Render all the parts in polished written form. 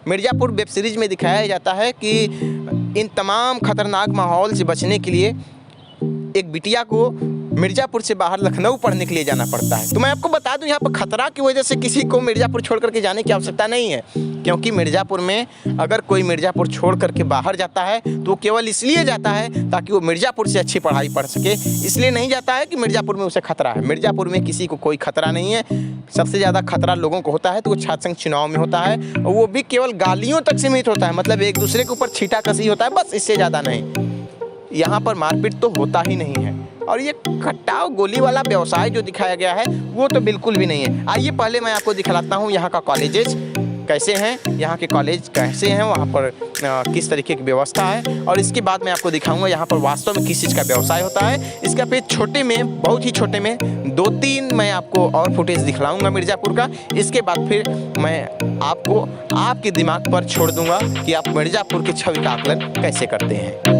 Mirzapur web series में दिखाया जाता है कि इन तमाम खतरनाक माहौल से बचने के लिए एक बिटिया को मिर्ज़ापुर से बाहर लखनऊ पढ़ने के लिए जाना पड़ता है। तो मैं आपको बता दूं, यहाँ पर खतरा की वजह से किसी को मिर्ज़ापुर छोड़ करके जाने की आवश्यकता नहीं है, क्योंकि मिर्ज़ापुर में अगर कोई मिर्ज़ापुर छोड़ करके बाहर जाता है तो वो केवल इसलिए जाता है ताकि वो मिर्ज़ापुर से अच्छी पढ़ाई पढ़ सके। इसलिए नहीं जाता है कि मिर्ज़ापुर में उसे खतरा है। मिर्ज़ापुर में किसी को कोई खतरा नहीं है। सबसे ज़्यादा खतरा लोगों को होता है तो वो छात्र संघ चुनाव में होता है, और वो भी केवल गालियों तक सीमित होता है, मतलब एक दूसरे के ऊपर छींटाकशी होता है, बस इससे ज़्यादा नहीं। यहाँ पर मारपीट तो होता ही नहीं है। और ये कट्टा गोली वाला व्यवसाय जो दिखाया गया है वो तो बिल्कुल भी नहीं है। आइए पहले मैं आपको दिखलाता हूँ यहाँ का कॉलेजेस कैसे हैं, यहाँ के कॉलेज कैसे हैं, वहाँ पर किस तरीके की व्यवस्था है, और इसके बाद मैं आपको दिखाऊंगा यहाँ पर वास्तव में किस चीज़ का व्यवसाय होता है। इसका फिर छोटे में, बहुत ही छोटे में 2-3 मैं आपको और फुटेज दिखलाऊंगा मिर्ज़ापुर का। इसके बाद फिर मैं आपको आपके दिमाग पर छोड़ दूंगा कि आप मिर्ज़ापुर की छवि का आकलन कैसे करते हैं।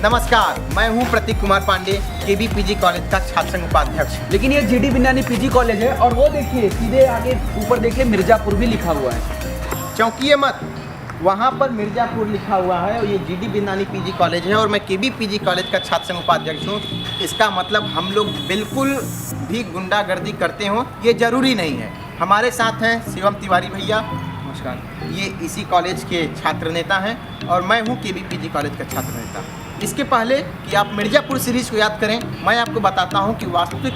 नमस्कार, मैं हूं प्रतीक कुमार पांडे, केबी पीजी कॉलेज का छात्र संघ उपाध्यक्ष। लेकिन ये जीडी बिन्नानी पीजी कॉलेज है, और वो देखिए सीधे आगे ऊपर देखिए मिर्ज़ापुर भी लिखा हुआ है। चौंकिए मत, वहां पर मिर्ज़ापुर लिखा हुआ है और ये जीडी बिन्नानी पीजी कॉलेज है, और मैं केबी पीजी कॉलेज का छात्र संघ उपाध्यक्ष हूँ। इसका मतलब हम लोग बिल्कुल भी गुंडागर्दी करते हों ये ज़रूरी नहीं है। हमारे साथ हैं शिवम तिवारी भैया, नमस्कार। ये इसी कॉलेज के छात्र नेता हैं, और मैं हूँ केबी पीजी कॉलेज का छात्र नेता। इसके पहले कि आप मिर्ज़ापुर सीरीज़ को याद करें, मैं आपको बताता हूं कि वास्तविक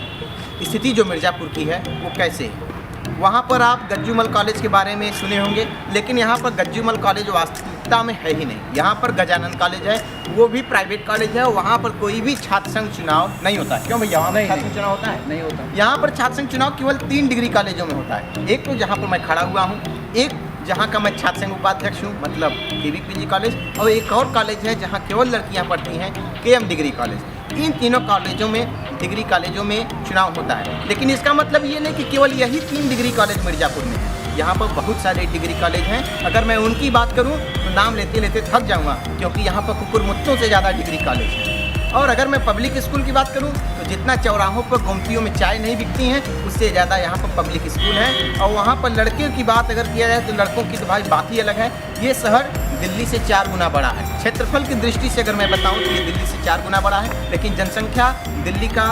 स्थिति जो मिर्ज़ापुर की है वो कैसे है। वहां पर आप गज्जूमल कॉलेज के बारे में सुने होंगे, लेकिन यहां पर गज्जूमल कॉलेज वास्तविकता में है ही नहीं। यहां पर गजानन कॉलेज है, वो भी प्राइवेट कॉलेज है, और वहां पर कोई भी छात्र संघ चुनाव नहीं होता है। क्यों भैया, वहाँ पर छात्र संघ चुनाव होता है? नहीं होता। यहाँ पर छात्र संघ चुनाव केवल 3 डिग्री कॉलेजों में होता है। एक तो जहाँ पर मैं खड़ा हुआ हूँ, एक जहाँ का मैं छात्र संघ उपाध्यक्ष हूँ, मतलब केबी पीजी कॉलेज, और एक और कॉलेज है जहाँ केवल लड़कियाँ पढ़ती हैं, केएम डिग्री कॉलेज। इन तीनों कॉलेजों में, डिग्री कॉलेजों में चुनाव होता है। लेकिन इसका मतलब ये नहीं कि केवल यही 3 डिग्री कॉलेज मिर्ज़ापुर में है। यहाँ पर बहुत सारे डिग्री कॉलेज हैं। अगर मैं उनकी बात करूँ तो नाम लेते लेते थक जाऊँगा, क्योंकि यहाँ पर कुकुरमुत्तों से ज़्यादा डिग्री कॉलेज है। और अगर मैं पब्लिक स्कूल की बात करूं तो जितना चौराहों पर गुमटियों में चाय नहीं बिकती हैं, उससे ज़्यादा यहाँ पर पब्लिक स्कूल है। और वहाँ पर लड़कियों की बात अगर किया जाए तो लड़कों की तो भाई बात ही अलग है। ये शहर दिल्ली से 4 गुना बड़ा है। क्षेत्रफल की दृष्टि से अगर मैं बताऊँ तो ये दिल्ली से 4 गुना बड़ा है, लेकिन जनसंख्या दिल्ली का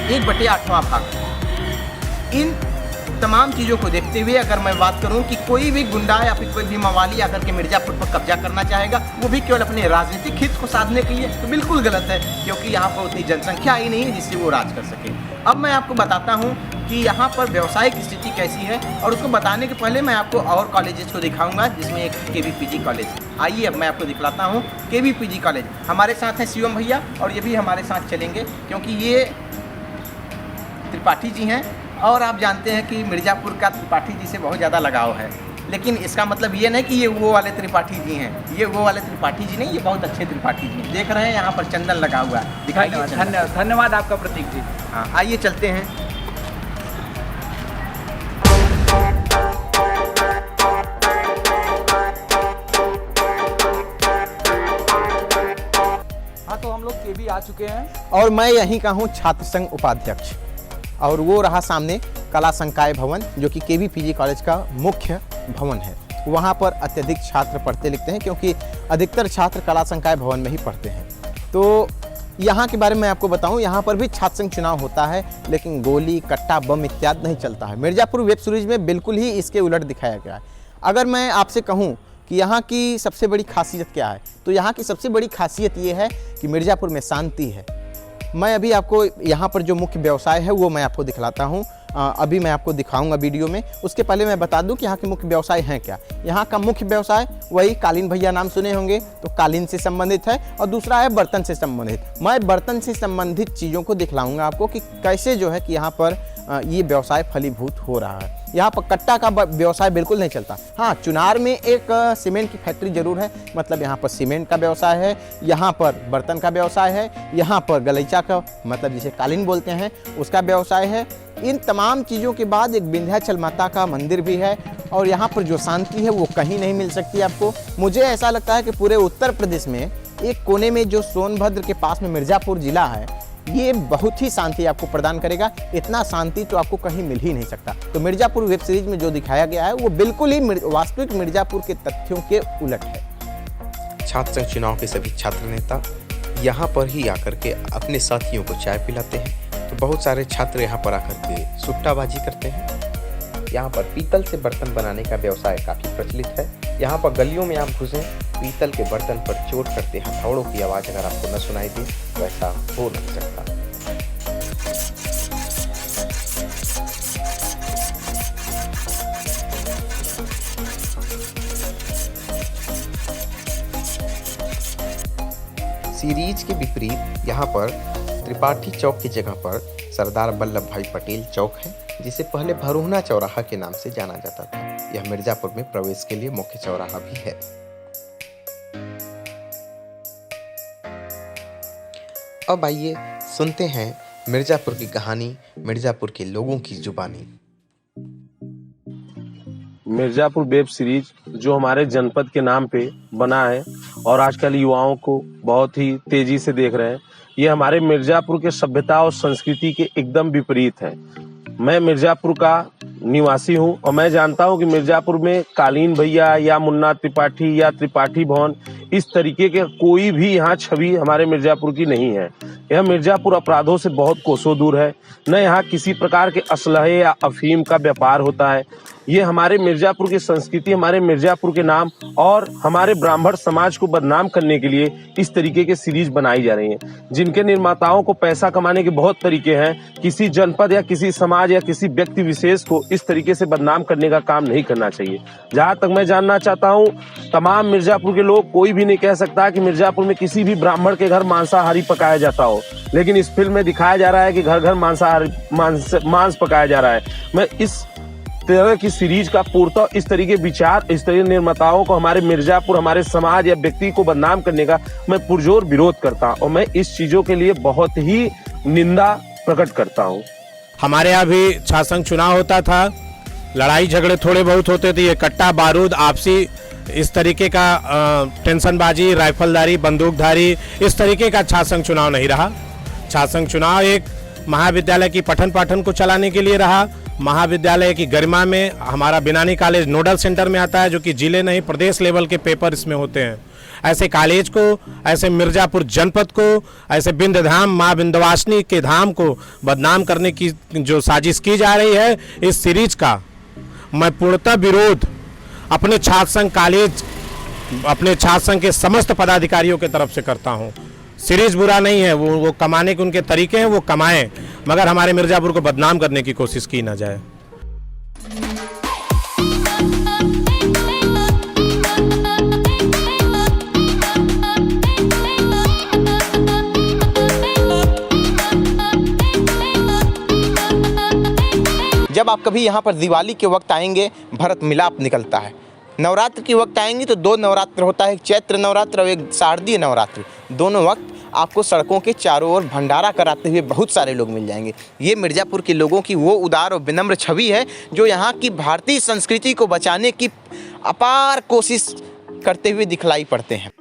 1/8वां भाग है। इन तमाम चीज़ों को देखते हुए अगर मैं बात करूं कि कोई भी गुंडा या फिर कोई भी मवाली आकर के मिर्ज़ापुर पर कब्जा करना चाहेगा, वो भी केवल अपने राजनीतिक हित को साधने के लिए, तो बिल्कुल गलत है, क्योंकि यहाँ पर उतनी जनसंख्या ही नहीं है जिससे वो राज कर सके। अब मैं आपको बताता हूँ कि यहाँ पर व्यवसायिक स्थिति कैसी है, और उसको बताने के पहले मैं आपको और कॉलेजेस को दिखाऊंगा, जिसमें एक केबी पीजी कॉलेज। आइए अब मैं आपको दिखलाता हूँ केबी पीजी कॉलेज। हमारे साथ हैं शिवम भैया, और ये भी हमारे साथ चलेंगे, क्योंकि ये त्रिपाठी जी हैं, और आप जानते हैं कि मिर्ज़ापुर का त्रिपाठी जी से बहुत ज़्यादा लगाव है। लेकिन इसका मतलब ये नहीं कि ये वो वाले त्रिपाठी जी हैं। ये वो वाले त्रिपाठी जी नहीं, ये बहुत अच्छे त्रिपाठी जी हैं। देख रहे हैं यहाँ पर चंदन लगा हुआ है, दिखाइए। धन्यवाद आपका प्रतीक जी। हाँ, आइए चलते हैं। हाँ, तो हम लोग केबी आ चुके हैं, और मैं यहीं का हूँ छात्र संघ उपाध्यक्ष, और वो रहा सामने कला संकाय भवन, जो कि केबी पीजी कॉलेज का मुख्य भवन है। वहाँ पर अत्यधिक छात्र पढ़ते लिखते हैं, क्योंकि अधिकतर छात्र कला संकाय भवन में ही पढ़ते हैं। तो यहाँ के बारे में आपको बताऊँ, यहाँ पर भी छात्र संघ चुनाव होता है, लेकिन गोली, कट्टा, बम इत्यादि नहीं चलता है। मिर्ज़ापुर वेब सीरीज में बिल्कुल ही इसके उलट दिखाया गया है। अगर मैं आपसे कहूँ कि यहाँ की सबसे बड़ी खासियत क्या है, तो यहाँ की सबसे बड़ी खासियत ये है कि मिर्ज़ापुर में शांति है। मैं अभी आपको यहाँ पर जो मुख्य व्यवसाय है वो मैं आपको दिखलाता हूँ। अभी मैं आपको दिखाऊंगा वीडियो में। उसके पहले मैं बता दूं कि यहाँ के मुख्य व्यवसाय हैं क्या। यहाँ का मुख्य व्यवसाय वही कालीन, भैया नाम सुने होंगे, तो कालीन से संबंधित है, और दूसरा है बर्तन से संबंधित। मैं बर्तन से संबंधित चीज़ों को दिखलाऊंगा आपको कि कैसे जो है कि यहाँ पर ये व्यवसाय फलीभूत हो रहा है। यहाँ पर कट्टा का व्यवसाय बिल्कुल नहीं चलता। हाँ, चुनार में एक सीमेंट की फैक्ट्री जरूर है, मतलब यहाँ पर सीमेंट का व्यवसाय है, यहाँ पर बर्तन का व्यवसाय है, यहाँ पर गलीचा का मतलब जिसे कालीन बोलते हैं उसका व्यवसाय है। इन तमाम चीज़ों के बाद एक विंध्याचल माता का मंदिर भी है और यहाँ पर जो शांति है वो कहीं नहीं मिल सकती आपको। मुझे ऐसा लगता है कि पूरे उत्तर प्रदेश में एक कोने में जो सोनभद्र के पास में मिर्ज़ापुर ज़िला है, ये बहुत ही शांति आपको प्रदान करेगा। इतना शांति तो आपको कहीं मिल ही नहीं सकता। तो मिर्ज़ापुर वेब सीरीज में जो दिखाया गया है वो बिल्कुल ही वास्तविक मिर्ज़ापुर के तथ्यों के उलट है। छात्र संघ चुनाव के सभी छात्र नेता यहाँ पर ही आकर के अपने साथियों को चाय पिलाते हैं। तो बहुत सारे छात्र यहाँ पर आकर के सुट्टाबाजी करते हैं। यहाँ पर पीतल से बर्तन बनाने का व्यवसाय काफ़ी प्रचलित है। यहाँ पर गलियों में आप घुसें, पीतल के बर्तन पर चोट करते हथौड़ों की आवाज़ अगर आपको न सुनाई दे तो ऐसा हो नहीं सकता। सीरीज के विपरीत यहाँ पर त्रिपाठी चौक की जगह पर सरदार वल्लभ भाई पटेल चौक है, जिसे पहले भरोहना चौराहा के नाम से जाना जाता था। यह मिर्ज़ापुर में प्रवेश के लिए मुख्य चौराहा भी है। अब आइए सुनते हैं मिर्ज़ापुर की कहानी, मिर्ज़ापुर के लोगों की जुबानी। मिर्ज़ापुर वेब सीरीज जो हमारे जनपद के नाम पे बना है और आजकल युवाओं को बहुत ही तेजी से देख रहे हैं, ये हमारे मिर्ज़ापुर के सभ्यता और संस्कृति के एकदम विपरीत है। मैं मिर्ज़ापुर का निवासी हूँ और मैं जानता हूँ कि मिर्ज़ापुर में कालीन भैया या मुन्ना त्रिपाठी या त्रिपाठी भवन इस तरीके के कोई भी यहाँ छवि हमारे मिर्ज़ापुर की नहीं है। यह मिर्ज़ापुर अपराधों से बहुत कोसों दूर है। न यहाँ किसी प्रकार के असलहे या अफीम का व्यापार होता है। ये हमारे मिर्ज़ापुर की संस्कृति, हमारे मिर्ज़ापुर के नाम और हमारे ब्राह्मण समाज को बदनाम करने के लिए इस तरीके के सीरीज बनाई जा रही हैं, जिनके निर्माताओं को पैसा कमाने के बहुत तरीके हैं। किसी जनपद या किसी समाज या किसी व्यक्ति विशेष को इस तरीके से बदनाम करने का काम नहीं करना चाहिए। जहाँ तक मैं जानना चाहता हूँ, तमाम मिर्ज़ापुर के लोग, कोई भी नहीं कह सकता कि मिर्ज़ापुर में किसी भी ब्राह्मण के घर मांसाहारी पकाया जाता हो, लेकिन इस फिल्म में दिखाया जा रहा है कि घर घर मांस पकाया जा रहा है। मैं इस तरह की सीरीज का पूर्णतः इस तरीके विचार, इस तरह निर्माताओं को, हमारे मिर्ज़ापुर, हमारे समाज या व्यक्ति को बदनाम करने का मैं पुरजोर विरोध करता हूँ और मैं इस चीजों के लिए बहुत ही निंदा प्रकट करता हूँ। हमारे यहाँ भी छात्र संघ चुनाव होता था, लड़ाई झगड़े थोड़े बहुत होते थे। ये कट्टा बारूद, आपसी इस तरीके का टेंशनबाजी, राइफलधारी, बंदूकधारी, इस तरीके का छात्र संघ चुनाव नहीं रहा। छात्र संघ चुनाव एक महाविद्यालय की पठन पाठन को चलाने के लिए रहा। महाविद्यालय की गरिमा में हमारा बिनानी कॉलेज नोडल सेंटर में आता है, जो कि जिले नहीं प्रदेश लेवल के पेपर इसमें होते हैं। ऐसे कॉलेज को, ऐसे मिर्ज़ापुर जनपद को, ऐसे विंध्य धाम माँ विंध्यवासिनी के धाम को बदनाम करने की जो साजिश की जा रही है, इस सीरीज का मैं पूर्णतः विरोध अपने छात्र संघ कॉलेज, अपने छात्र संघ के समस्त पदाधिकारियों के तरफ से करता हूँ। सीरीज बुरा नहीं है, वो कमाने के उनके तरीके हैं, वो कमाएं, मगर हमारे मिर्ज़ापुर को बदनाम करने की कोशिश की ना जाए। जब आप कभी यहाँ पर दिवाली के वक्त आएंगे, भरत मिलाप निकलता है। नवरात्र के वक्त आएंगे तो दो नवरात्र होता है, एक चैत्र नवरात्र और एक शारदीय नवरात्र। दोनों वक्त आपको सड़कों के चारों ओर भंडारा कराते हुए बहुत सारे लोग मिल जाएंगे। ये मिर्ज़ापुर के लोगों की वो उदार और विनम्र छवि है जो यहाँ की भारतीय संस्कृति को बचाने की अपार कोशिश करते हुए दिखलाई पड़ते हैं।